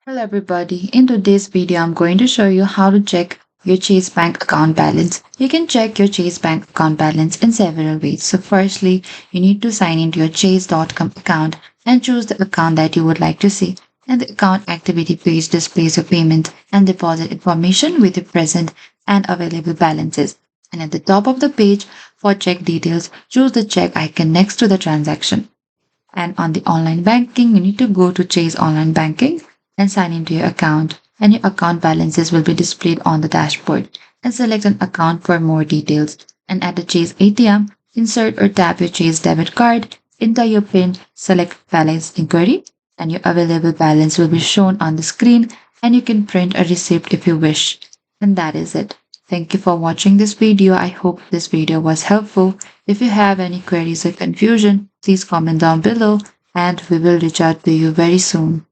Hello everybody, in today's video I'm going to show you how to check your Chase Bank account balance. You can check your Chase Bank account balance in several ways. So firstly, you need to sign into your chase.com account and choose the account that you would like to see. And the account activity page displays your payment and deposit information with your present and available balances. And at the top of the page for check details, choose the check icon next to the transaction. And on the online banking, you need to go to Chase Online Banking and sign into your account. And your account balances will be displayed on the dashboard. And select an account for more details. And at the Chase ATM, insert or tap your Chase debit card, enter your PIN, select balance inquiry, and your available balance will be shown on the screen. And you can print a receipt if you wish. And that is it. Thank you for watching this video. I hope this video was helpful. If you have any queries or confusion, please comment down below and we will reach out to you very soon.